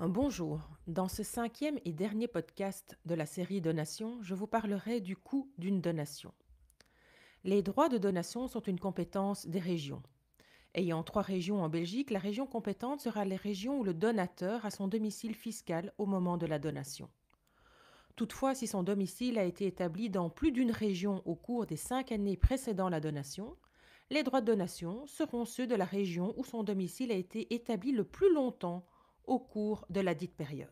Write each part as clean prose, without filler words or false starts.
Bonjour, dans ce cinquième et dernier podcast de la série Donation, je vous parlerai du coût d'une donation. Les droits de donation sont une compétence des régions. Ayant 3 régions en Belgique, la région compétente sera les régions où le donateur a son domicile fiscal au moment de la donation. Toutefois, si son domicile a été établi dans plus d'une région au cours des 5 années précédant la donation, les droits de donation seront ceux de la région où son domicile a été établi le plus longtemps au cours de la dite période.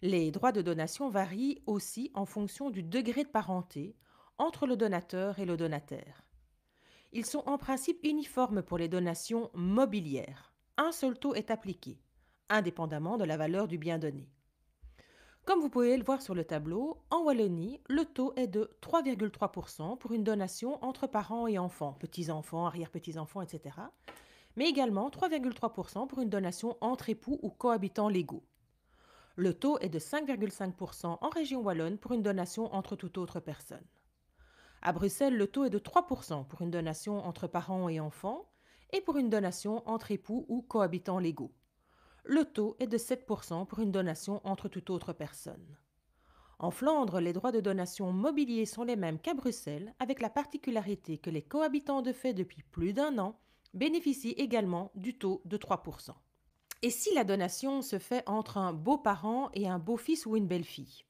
Les droits de donation varient aussi en fonction du degré de parenté entre le donateur et le donataire. Ils sont en principe uniformes pour les donations mobilières. Un seul taux est appliqué, indépendamment de la valeur du bien donné. Comme vous pouvez le voir sur le tableau, en Wallonie, le taux est de 3,3% pour une donation entre parents et enfants, petits-enfants, arrière-petits-enfants, etc. Mais également 3,3% pour une donation entre époux ou cohabitants légaux. Le taux est de 5,5% en région wallonne pour une donation entre toute autre personne. À Bruxelles, le taux est de 3% pour une donation entre parents et enfants et pour une donation entre époux ou cohabitants légaux. Le taux est de 7% pour une donation entre toute autre personne. En Flandre, les droits de donation mobiliers sont les mêmes qu'à Bruxelles, avec la particularité que les cohabitants de fait depuis plus d'1 an bénéficient également du taux de 3%. Et si la donation se fait entre un beau-parent et un beau-fils ou une belle-fille?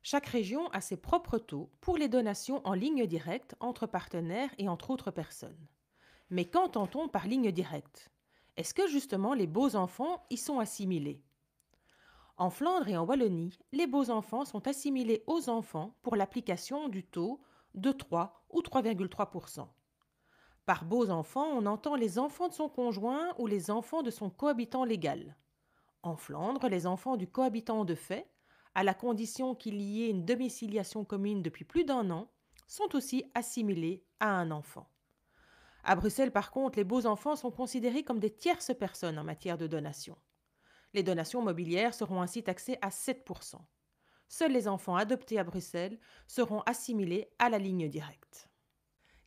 Chaque région a ses propres taux pour les donations en ligne directe entre partenaires et entre autres personnes. Mais qu'entend-on par ligne directe? Est-ce que justement les beaux-enfants y sont assimilés? En Flandre et en Wallonie, les beaux-enfants sont assimilés aux enfants pour l'application du taux de 3 ou 3,3%. Par beaux enfants, on entend les enfants de son conjoint ou les enfants de son cohabitant légal. En Flandre, les enfants du cohabitant de fait, à la condition qu'il y ait une domiciliation commune depuis plus d'1 an, sont aussi assimilés à un enfant. À Bruxelles, par contre, les beaux enfants sont considérés comme des tierces personnes en matière de donation. Les donations mobilières seront ainsi taxées à 7%. Seuls les enfants adoptés à Bruxelles seront assimilés à la ligne directe.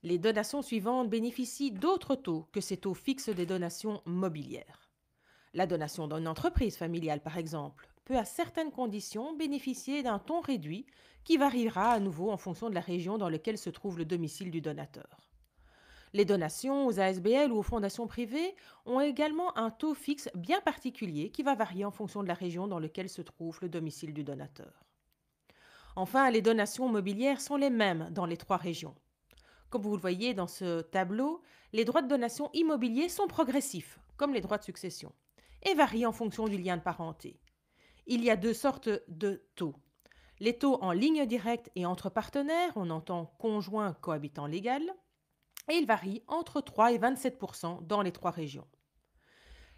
Les donations suivantes bénéficient d'autres taux que ces taux fixes des donations mobilières. La donation d'une entreprise familiale, par exemple, peut à certaines conditions bénéficier d'un taux réduit qui variera à nouveau en fonction de la région dans laquelle se trouve le domicile du donateur. Les donations aux ASBL ou aux fondations privées ont également un taux fixe bien particulier qui va varier en fonction de la région dans laquelle se trouve le domicile du donateur. Enfin, les donations mobilières sont les mêmes dans les 3 régions. Comme vous le voyez dans ce tableau, les droits de donation immobiliers sont progressifs, comme les droits de succession, et varient en fonction du lien de parenté. Il y a 2 sortes de taux. Les taux en ligne directe et entre partenaires, on entend conjoint cohabitant légal, et ils varient entre 3 et 27% dans les 3 régions.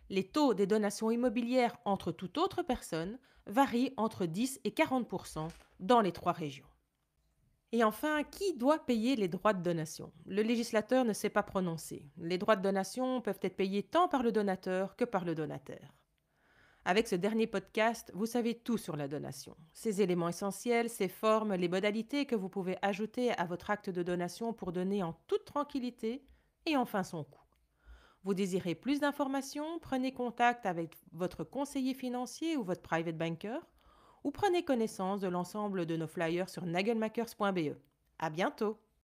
Les taux des donations immobilières entre toute autre personne varient entre 10 et 40% dans les 3 régions. Et enfin, qui doit payer les droits de donation? Le législateur ne s'est pas prononcé. Les droits de donation peuvent être payés tant par le donateur que par le donataire. Avec ce dernier podcast, vous savez tout sur la donation. Ses éléments essentiels, ses formes, les modalités que vous pouvez ajouter à votre acte de donation pour donner en toute tranquillité et enfin son coût. Vous désirez plus d'informations? Prenez contact avec votre conseiller financier ou votre private banker ou prenez connaissance de l'ensemble de nos flyers sur nagelmakers.be. À bientôt!